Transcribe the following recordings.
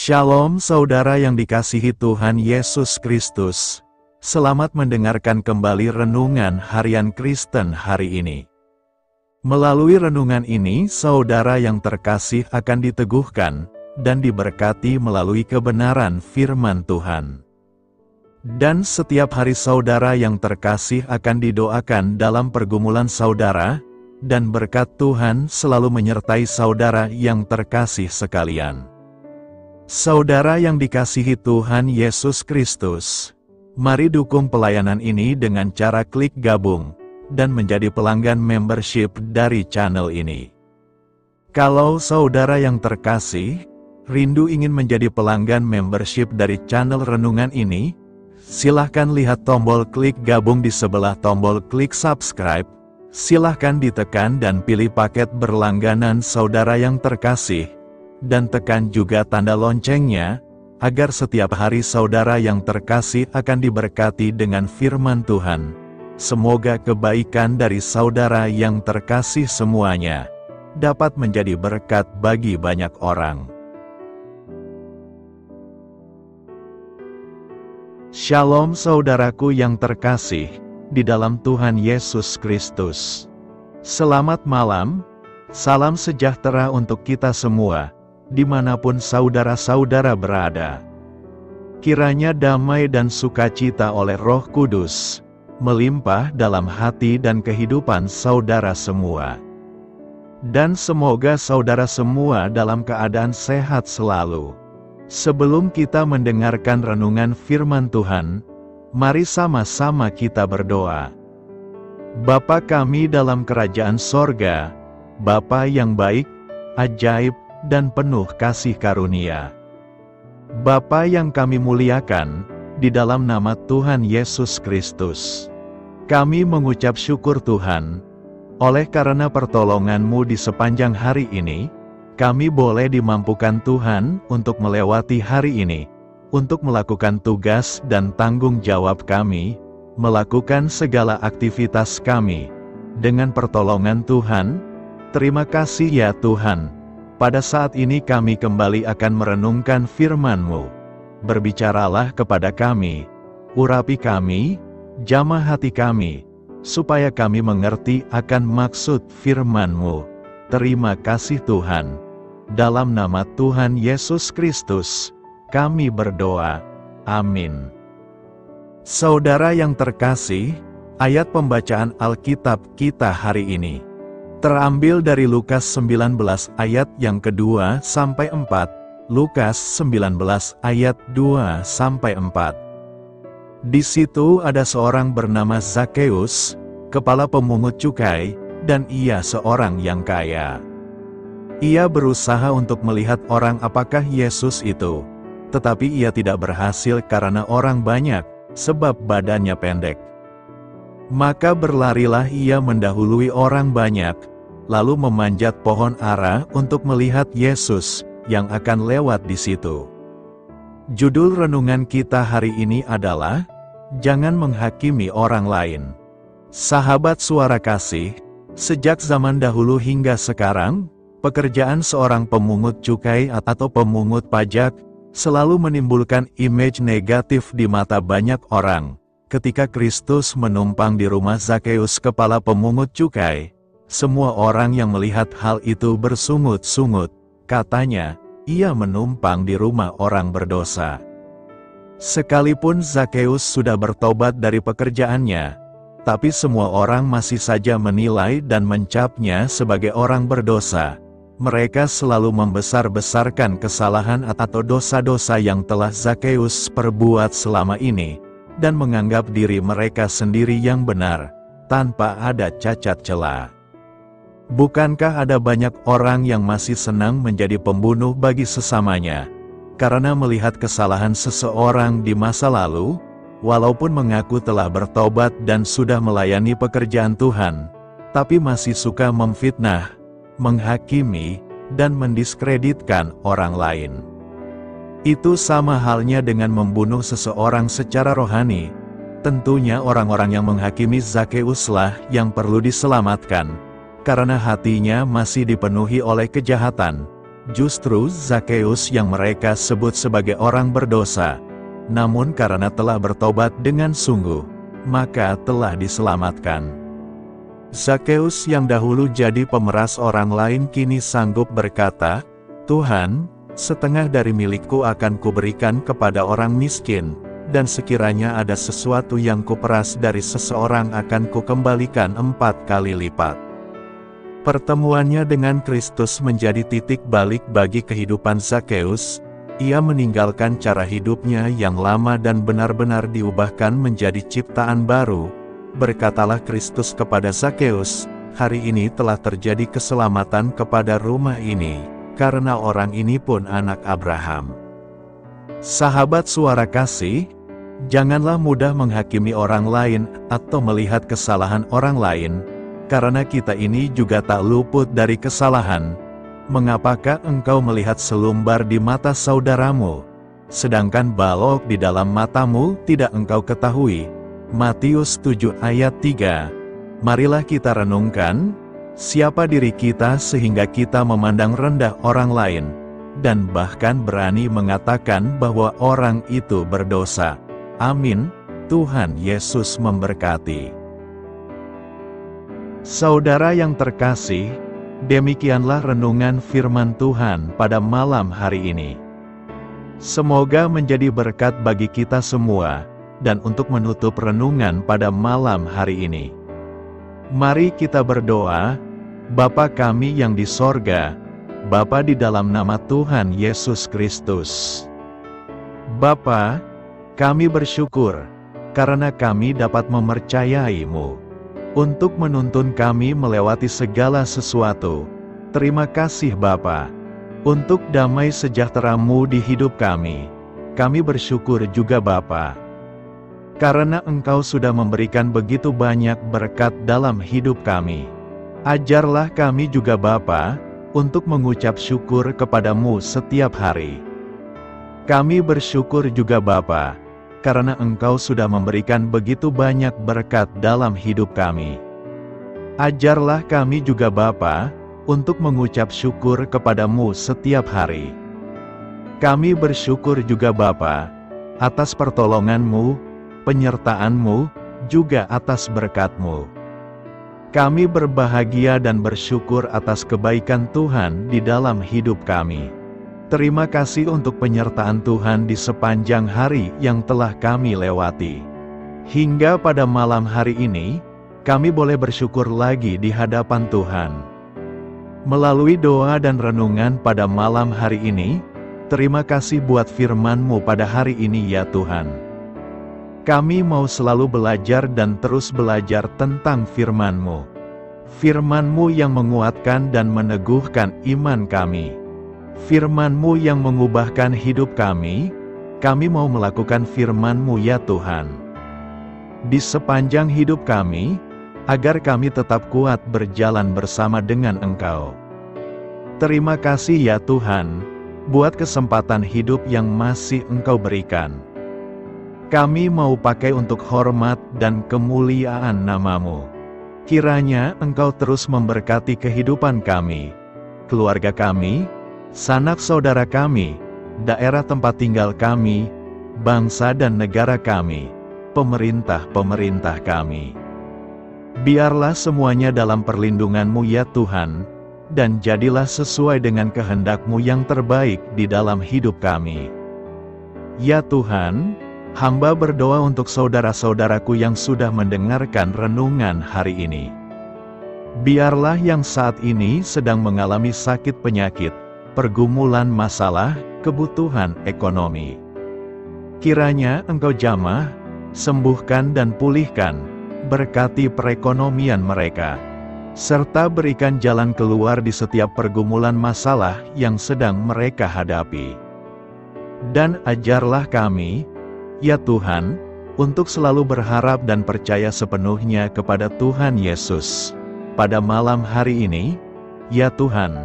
Shalom saudara yang dikasihi Tuhan Yesus Kristus. Selamat mendengarkan kembali renungan harian Kristen hari ini. Melalui renungan ini, saudara yang terkasih akan diteguhkan dan diberkati melalui kebenaran firman Tuhan. Dan setiap hari saudara yang terkasih akan didoakan dalam pergumulan saudara, dan berkat Tuhan selalu menyertai saudara yang terkasih sekalian. Saudara yang dikasihi Tuhan Yesus Kristus, mari dukung pelayanan ini dengan cara klik gabung dan menjadi pelanggan membership dari channel ini. Kalau saudara yang terkasih, rindu ingin menjadi pelanggan membership dari channel renungan ini, silahkan lihat tombol klik gabung di sebelah tombol klik subscribe, silahkan ditekan dan pilih paket berlangganan saudara yang terkasih, dan tekan juga tanda loncengnya, agar setiap hari saudara yang terkasih akan diberkati dengan firman Tuhan. Semoga kebaikan dari saudara yang terkasih semuanya dapat menjadi berkat bagi banyak orang. Shalom saudaraku yang terkasih di dalam Tuhan Yesus Kristus. Selamat malam, salam sejahtera untuk kita semua, dimanapun saudara-saudara berada. Kiranya damai dan sukacita oleh Roh Kudus melimpah dalam hati dan kehidupan saudara semua. Dan semoga saudara semua dalam keadaan sehat selalu. Sebelum kita mendengarkan renungan firman Tuhan, mari sama-sama kita berdoa. Bapa kami dalam kerajaan sorga, Bapa yang baik, ajaib, dan penuh kasih karunia. Bapa yang kami muliakan, di dalam nama Tuhan Yesus Kristus, kami mengucap syukur Tuhan, oleh karena pertolongan-Mu di sepanjang hari ini, kami boleh dimampukan Tuhan untuk melewati hari ini, untuk melakukan tugas dan tanggung jawab kami, melakukan segala aktivitas kami. Dengan pertolongan Tuhan, terima kasih ya Tuhan. Pada saat ini kami kembali akan merenungkan firman-Mu. Berbicaralah kepada kami, urapi kami, jamah hati kami, supaya kami mengerti akan maksud firman-Mu. Terima kasih Tuhan. Dalam nama Tuhan Yesus Kristus, kami berdoa. Amin. Saudara yang terkasih, ayat pembacaan Alkitab kita hari ini terambil dari Lukas 19 ayat yang kedua sampai 4, Lukas 19 ayat 2 sampai 4. Di situ ada seorang bernama Zakheus, kepala pemungut cukai, dan ia seorang yang kaya. Ia berusaha untuk melihat orang apakah Yesus itu, tetapi ia tidak berhasil karena orang banyak, sebab badannya pendek. Maka berlarilah ia mendahului orang banyak, lalu memanjat pohon ara untuk melihat Yesus yang akan lewat di situ. Judul renungan kita hari ini adalah, Jangan Menghakimi Orang Lain. Sahabat suara kasih, sejak zaman dahulu hingga sekarang, pekerjaan seorang pemungut cukai atau pemungut pajak selalu menimbulkan image negatif di mata banyak orang. Ketika Kristus menumpang di rumah Zakheus kepala pemungut cukai, semua orang yang melihat hal itu bersungut-sungut. Katanya, ia menumpang di rumah orang berdosa. Sekalipun Zakheus sudah bertobat dari pekerjaannya, tapi semua orang masih saja menilai dan mencapnya sebagai orang berdosa. Mereka selalu membesar-besarkan kesalahan atau dosa-dosa yang telah Zakheus perbuat selama ini, dan menganggap diri mereka sendiri yang benar, tanpa ada cacat celah. Bukankah ada banyak orang yang masih senang menjadi pembunuh bagi sesamanya, karena melihat kesalahan seseorang di masa lalu, walaupun mengaku telah bertobat dan sudah melayani pekerjaan Tuhan, tapi masih suka memfitnah, menghakimi, dan mendiskreditkan orang lain. Itu sama halnya dengan membunuh seseorang secara rohani. Tentunya orang-orang yang menghakimi Zakheuslah yang perlu diselamatkan, karena hatinya masih dipenuhi oleh kejahatan, Justru Zakeus yang mereka sebut sebagai orang berdosa, namun karena telah bertobat dengan sungguh, maka telah diselamatkan. Zakeus yang dahulu jadi pemeras orang lain kini sanggup berkata, "Tuhan, setengah dari milikku akan kuberikan kepada orang miskin, dan sekiranya ada sesuatu yang kuperas dari seseorang akan kukembalikan 4 kali lipat." Pertemuannya dengan Kristus menjadi titik balik bagi kehidupan Zakeus. Ia meninggalkan cara hidupnya yang lama dan benar-benar diubahkan menjadi ciptaan baru. Berkatalah Kristus kepada Zakeus, "Hari ini telah terjadi keselamatan kepada rumah ini, karena orang ini pun anak Abraham." Sahabat Suara Kasih, janganlah mudah menghakimi orang lain atau melihat kesalahan orang lain, karena kita ini juga tak luput dari kesalahan. Mengapakah engkau melihat selumbar di mata saudaramu, sedangkan balok di dalam matamu tidak engkau ketahui? Matius 7 ayat 3. Marilah kita renungkan, siapa diri kita sehingga kita memandang rendah orang lain, dan bahkan berani mengatakan bahwa orang itu berdosa. Amin. Tuhan Yesus memberkati. Saudara yang terkasih, demikianlah renungan firman Tuhan pada malam hari ini. Semoga menjadi berkat bagi kita semua, dan untuk menutup renungan pada malam hari ini, mari kita berdoa. Bapa kami yang di sorga, Bapa di dalam nama Tuhan Yesus Kristus. Bapa, kami bersyukur, karena kami dapat mempercayai-Mu untuk menuntun kami melewati segala sesuatu. Terima kasih Bapa, untuk damai sejahtera-Mu di hidup kami. Kami bersyukur juga Bapa, karena Engkau sudah memberikan begitu banyak berkat dalam hidup kami. Ajarlah kami juga Bapa, untuk mengucap syukur kepada-Mu setiap hari. Kami bersyukur juga Bapa, karena Engkau sudah memberikan begitu banyak berkat dalam hidup kami. Ajarlah kami juga Bapa, untuk mengucap syukur kepada-Mu setiap hari. Kami bersyukur juga Bapa, atas pertolongan-Mu, penyertaan-Mu, juga atas berkat-Mu. Kami berbahagia dan bersyukur atas kebaikan Tuhan di dalam hidup kami. Terima kasih untuk penyertaan Tuhan di sepanjang hari yang telah kami lewati. Hingga pada malam hari ini, kami boleh bersyukur lagi di hadapan Tuhan. Melalui doa dan renungan pada malam hari ini, terima kasih buat firman-Mu pada hari ini ya Tuhan. Kami mau selalu belajar dan terus belajar tentang firman-Mu. Firman-Mu yang menguatkan dan meneguhkan iman kami. Firman-Mu yang mengubahkan hidup kami mau melakukan firman-Mu ya Tuhan. Di sepanjang hidup kami, agar kami tetap kuat berjalan bersama dengan Engkau. Terima kasih ya Tuhan, buat kesempatan hidup yang masih Engkau berikan. Kami mau pakai untuk hormat dan kemuliaan nama-Mu. Kiranya Engkau terus memberkati kehidupan kami, keluarga kami, sanak saudara kami, daerah tempat tinggal kami, bangsa dan negara kami, pemerintah-pemerintah kami. Biarlah semuanya dalam perlindungan-Mu ya Tuhan, dan jadilah sesuai dengan kehendak-Mu yang terbaik di dalam hidup kami. Ya Tuhan, hamba berdoa untuk saudara-saudaraku yang sudah mendengarkan renungan hari ini. Biarlah yang saat ini sedang mengalami sakit penyakit, pergumulan masalah, kebutuhan ekonomi, kiranya Engkau jamah, sembuhkan dan pulihkan, berkati perekonomian mereka, serta berikan jalan keluar di setiap pergumulan masalah yang sedang mereka hadapi. Dan ajarlah kami, ya Tuhan, untuk selalu berharap dan percaya sepenuhnya kepada Tuhan Yesus. Pada malam hari ini, ya Tuhan,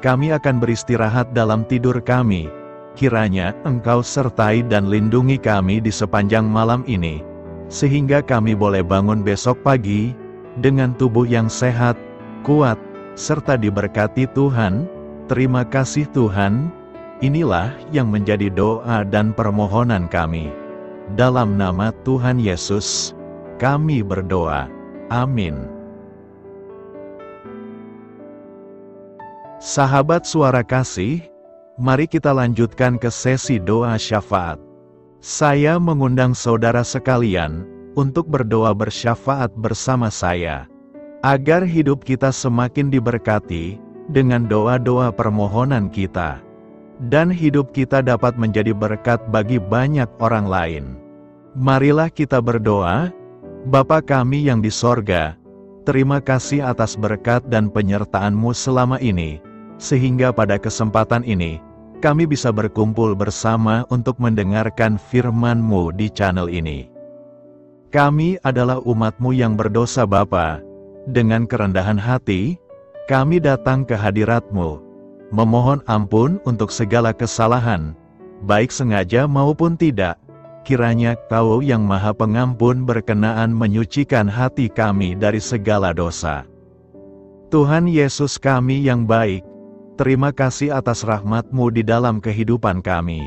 kami akan beristirahat dalam tidur kami. Kiranya Engkau sertai dan lindungi kami di sepanjang malam ini, sehingga kami boleh bangun besok pagi, dengan tubuh yang sehat, kuat, serta diberkati Tuhan, Terima kasih Tuhan, inilah yang menjadi doa dan permohonan kami. Dalam nama Tuhan Yesus, kami berdoa. Amin. Sahabat Suara Kasih, mari kita lanjutkan ke sesi doa syafaat. Saya mengundang saudara sekalian untuk berdoa bersyafaat bersama saya, agar hidup kita semakin diberkati dengan doa-doa permohonan kita, dan hidup kita dapat menjadi berkat bagi banyak orang lain. Marilah kita berdoa. Bapa kami yang di sorga, terima kasih atas berkat dan penyertaan-Mu selama ini, sehingga pada kesempatan ini, kami bisa berkumpul bersama untuk mendengarkan firman-Mu di channel ini. Kami adalah umat-Mu yang berdosa Bapa. Dengan kerendahan hati, kami datang ke hadirat-Mu, memohon ampun untuk segala kesalahan, baik sengaja maupun tidak. Kiranya Kau yang Maha Pengampun berkenaan menyucikan hati kami dari segala dosa. Tuhan Yesus kami yang baik, terima kasih atas rahmat-Mu di dalam kehidupan kami.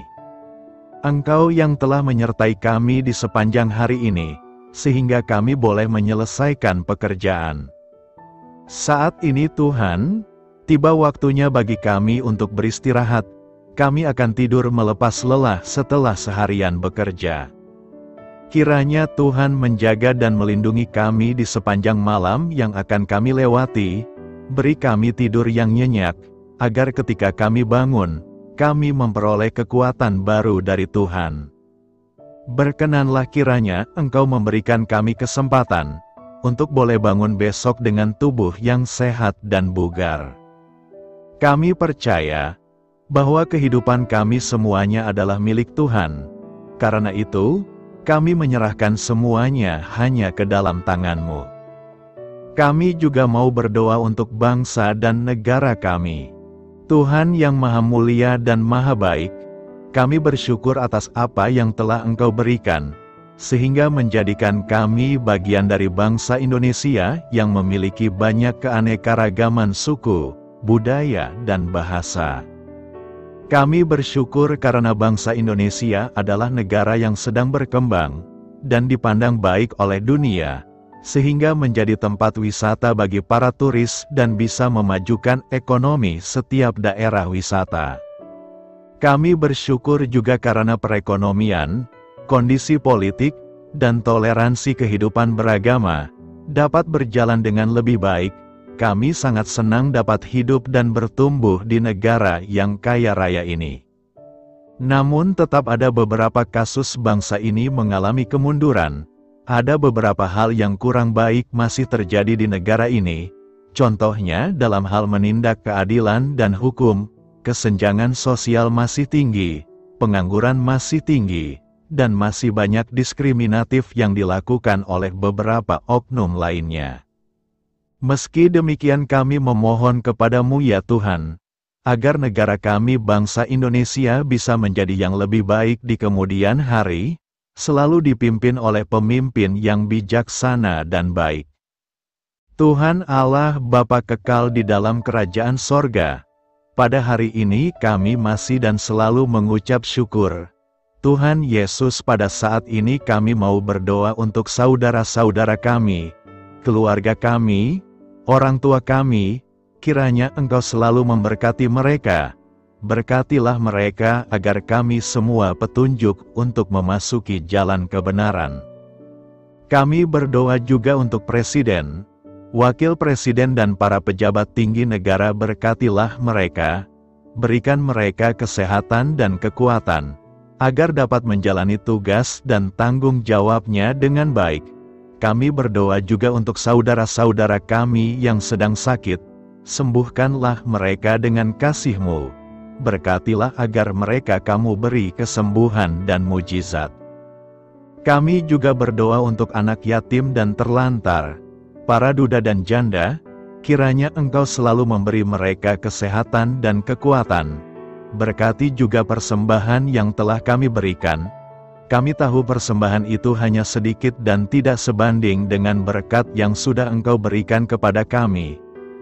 Engkau yang telah menyertai kami di sepanjang hari ini, sehingga kami boleh menyelesaikan pekerjaan. Saat ini Tuhan, tiba waktunya bagi kami untuk beristirahat. Kami akan tidur melepas lelah setelah seharian bekerja. Kiranya Tuhan menjaga dan melindungi kami di sepanjang malam yang akan kami lewati. Beri kami tidur yang nyenyak, agar ketika kami bangun, kami memperoleh kekuatan baru dari Tuhan. Berkenanlah kiranya Engkau memberikan kami kesempatan untuk boleh bangun besok dengan tubuh yang sehat dan bugar. Kami percaya bahwa kehidupan kami semuanya adalah milik Tuhan. Karena itu, kami menyerahkan semuanya hanya ke dalam tangan-Mu. Kami juga mau berdoa untuk bangsa dan negara kami. Tuhan yang Maha Mulia dan Maha Baik, kami bersyukur atas apa yang telah Engkau berikan, sehingga menjadikan kami bagian dari bangsa Indonesia yang memiliki banyak keanekaragaman suku, budaya, dan bahasa. Kami bersyukur karena bangsa Indonesia adalah negara yang sedang berkembang, dan dipandang baik oleh dunia, sehingga menjadi tempat wisata bagi para turis dan bisa memajukan ekonomi setiap daerah wisata. Kami bersyukur juga karena perekonomian, kondisi politik, dan toleransi kehidupan beragama dapat berjalan dengan lebih baik. Kami sangat senang dapat hidup dan bertumbuh di negara yang kaya raya ini. Namun tetap ada beberapa kasus bangsa ini mengalami kemunduran. Ada beberapa hal yang kurang baik masih terjadi di negara ini. Contohnya dalam hal menindak keadilan dan hukum, kesenjangan sosial masih tinggi, pengangguran masih tinggi, dan masih banyak diskriminatif yang dilakukan oleh beberapa oknum lainnya. Meski demikian kami memohon kepada-Mu ya Tuhan, agar negara kami bangsa Indonesia bisa menjadi yang lebih baik di kemudian hari, selalu dipimpin oleh pemimpin yang bijaksana dan baik. Tuhan Allah Bapa kekal di dalam kerajaan sorga, pada hari ini kami masih dan selalu mengucap syukur. Tuhan Yesus, pada saat ini kami mau berdoa untuk saudara-saudara kami, keluarga kami, orang tua kami. Kiranya Engkau selalu memberkati mereka. Berkatilah mereka agar kami semua petunjuk untuk memasuki jalan kebenaran. Kami berdoa juga untuk Presiden, Wakil Presiden dan para pejabat tinggi negara. Berkatilah mereka, berikan mereka kesehatan dan kekuatan, agar dapat menjalani tugas dan tanggung jawabnya dengan baik. Kami berdoa juga untuk saudara-saudara kami yang sedang sakit. Sembuhkanlah mereka dengan kasih-Mu. Berkatilah agar mereka Kamu beri kesembuhan dan mujizat. Kami juga berdoa untuk anak yatim dan terlantar, para duda dan janda. Kiranya Engkau selalu memberi mereka kesehatan dan kekuatan. Berkati juga persembahan yang telah kami berikan. Kami tahu persembahan itu hanya sedikit dan tidak sebanding dengan berkat yang sudah Engkau berikan kepada kami.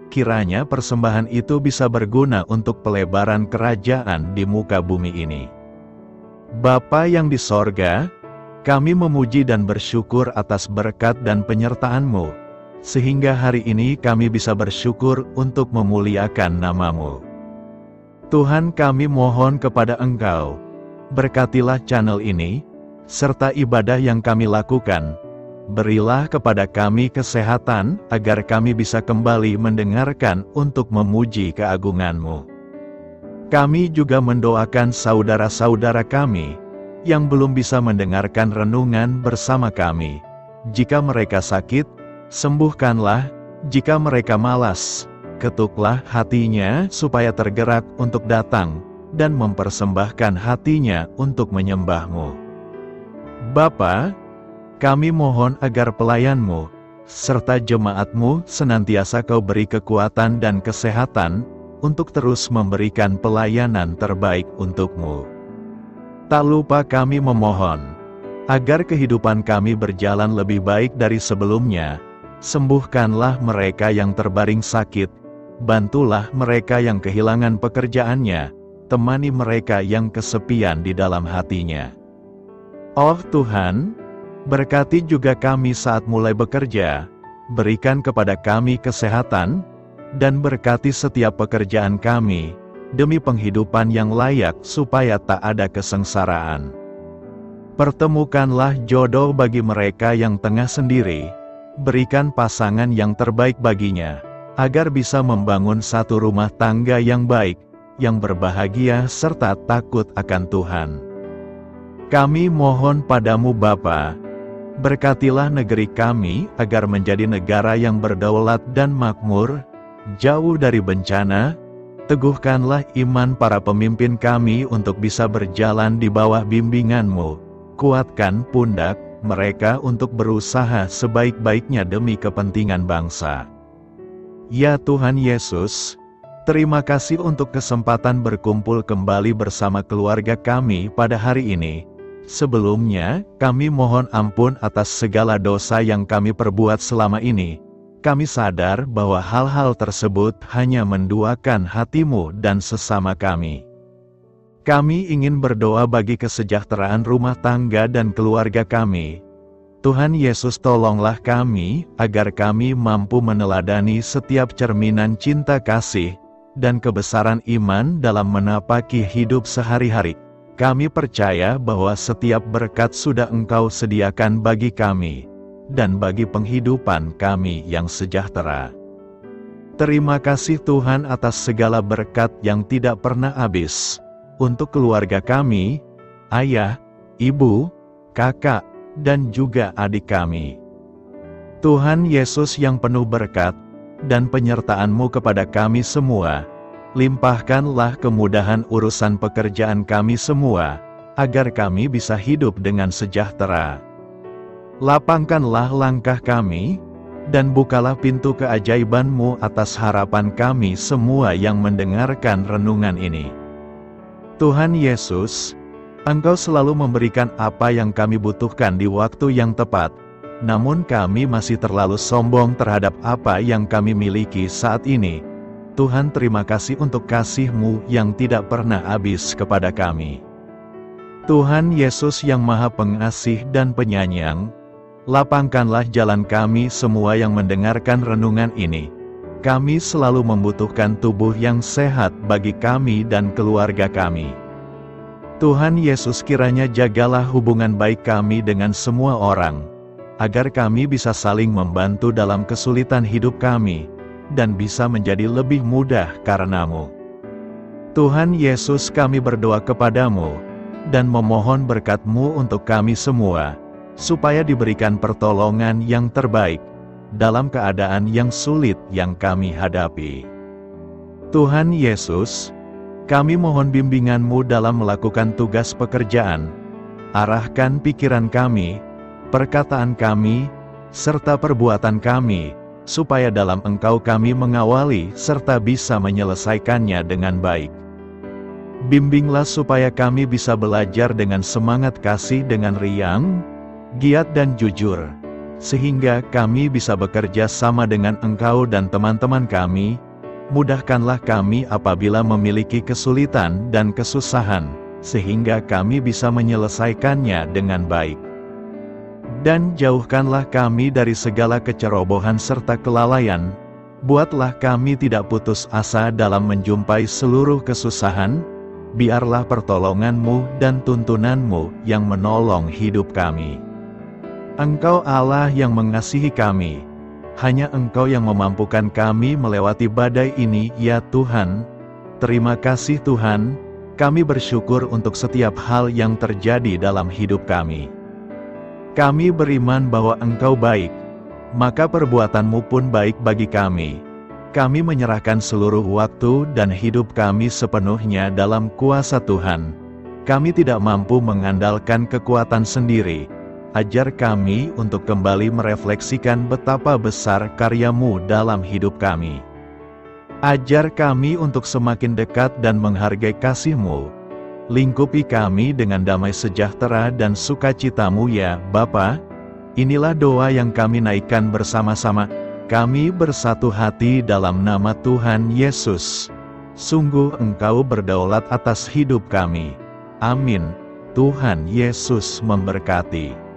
kiranya persembahan itu bisa berguna untuk pelebaran kerajaan di muka bumi ini. Bapa yang di sorga, kami memuji dan bersyukur atas berkat dan penyertaan-Mu, sehingga hari ini kami bisa bersyukur untuk memuliakan nama-Mu. Tuhan, kami mohon kepada Engkau, berkatilah channel ini, serta ibadah yang kami lakukan. Berilah kepada kami kesehatan, agar kami bisa kembali mendengarkan untuk memuji keagungan-Mu. Kami juga mendoakan saudara-saudara kami, yang belum bisa mendengarkan renungan bersama kami. Jika mereka sakit, sembuhkanlah. Jika mereka malas, ketuklah hatinya supaya tergerak untuk datang, dan mempersembahkan hatinya untuk menyembah-Mu. Bapa, kami mohon agar pelayan-Mu, serta jemaat-Mu senantiasa Kau beri kekuatan dan kesehatan, untuk terus memberikan pelayanan terbaik untuk-Mu. Tak lupa kami memohon, agar kehidupan kami berjalan lebih baik dari sebelumnya. Sembuhkanlah mereka yang terbaring sakit, bantulah mereka yang kehilangan pekerjaannya, temani mereka yang kesepian di dalam hatinya. Oh Tuhan, berkati juga kami saat mulai bekerja, berikan kepada kami kesehatan, dan berkati setiap pekerjaan kami, demi penghidupan yang layak supaya tak ada kesengsaraan. Pertemukanlah jodoh bagi mereka yang tengah sendiri, berikan pasangan yang terbaik baginya, agar bisa membangun satu rumah tangga yang baik, yang berbahagia serta takut akan Tuhan. Kami mohon padamu Bapa, berkatilah negeri kami agar menjadi negara yang berdaulat dan makmur, jauh dari bencana. Teguhkanlah iman para pemimpin kami untuk bisa berjalan di bawah bimbingan-Mu. Kuatkan pundak mereka untuk berusaha sebaik-baiknya demi kepentingan bangsa. Ya Tuhan Yesus, terima kasih untuk kesempatan berkumpul kembali bersama keluarga kami pada hari ini. Sebelumnya, kami mohon ampun atas segala dosa yang kami perbuat selama ini. Kami sadar bahwa hal-hal tersebut hanya menduakan hati-Mu dan sesama kami. Kami ingin berdoa bagi kesejahteraan rumah tangga dan keluarga kami. Tuhan Yesus, tolonglah kami, agar kami mampu meneladani setiap cerminan cinta kasih, dan kebesaran iman dalam menapaki hidup sehari-hari. Kami percaya bahwa setiap berkat sudah Engkau sediakan bagi kami, dan bagi penghidupan kami yang sejahtera. Terima kasih Tuhan atas segala berkat yang tidak pernah habis, untuk keluarga kami, ayah, ibu, kakak, dan juga adik kami. Tuhan Yesus yang penuh berkat, dan penyertaan-Mu kepada kami semua, limpahkanlah kemudahan urusan pekerjaan kami semua, agar kami bisa hidup dengan sejahtera. Lapangkanlah langkah kami, dan bukalah pintu keajaiban-Mu atas harapan kami semua yang mendengarkan renungan ini. Tuhan Yesus, Engkau selalu memberikan apa yang kami butuhkan di waktu yang tepat, namun kami masih terlalu sombong terhadap apa yang kami miliki saat ini. Tuhan, terima kasih untuk kasih-Mu yang tidak pernah habis kepada kami. Tuhan Yesus yang Maha Pengasih dan Penyayang, lapangkanlah jalan kami semua yang mendengarkan renungan ini. Kami selalu membutuhkan tubuh yang sehat bagi kami dan keluarga kami. Tuhan Yesus, kiranya jagalah hubungan baik kami dengan semua orang, agar kami bisa saling membantu dalam kesulitan hidup kami, dan bisa menjadi lebih mudah karena-Mu. Tuhan Yesus, kami berdoa kepadamu, dan memohon berkat-Mu untuk kami semua, supaya diberikan pertolongan yang terbaik, dalam keadaan yang sulit yang kami hadapi. Tuhan Yesus, kami mohon bimbingan-Mu dalam melakukan tugas pekerjaan. Arahkan pikiran kami, perkataan kami, serta perbuatan kami, supaya dalam Engkau kami mengawali serta bisa menyelesaikannya dengan baik. Bimbinglah supaya kami bisa belajar dengan semangat kasih dengan riang, giat dan jujur, sehingga kami bisa bekerja sama dengan Engkau dan teman-teman kami. Mudahkanlah kami apabila memiliki kesulitan dan kesusahan, sehingga kami bisa menyelesaikannya dengan baik. Dan jauhkanlah kami dari segala kecerobohan serta kelalaian. Buatlah kami tidak putus asa dalam menjumpai seluruh kesusahan. Biarlah pertolongan-Mu dan tuntunan-Mu yang menolong hidup kami. Engkau Allah yang mengasihi kami. Hanya Engkau yang memampukan kami melewati badai ini, ya Tuhan. Terima kasih Tuhan, kami bersyukur untuk setiap hal yang terjadi dalam hidup kami. Kami beriman bahwa Engkau baik, maka perbuatan-Mu pun baik bagi kami. Kami menyerahkan seluruh waktu dan hidup kami sepenuhnya dalam kuasa Tuhan. Kami tidak mampu mengandalkan kekuatan sendiri. Ajar kami untuk kembali merefleksikan betapa besar karya-Mu dalam hidup kami. Ajar kami untuk semakin dekat dan menghargai kasih-Mu. Lingkupi kami dengan damai sejahtera dan sukacita-Mu ya Bapa. Inilah doa yang kami naikkan bersama-sama. Kami bersatu hati dalam nama Tuhan Yesus. Sungguh Engkau berdaulat atas hidup kami. Amin. Tuhan Yesus memberkati.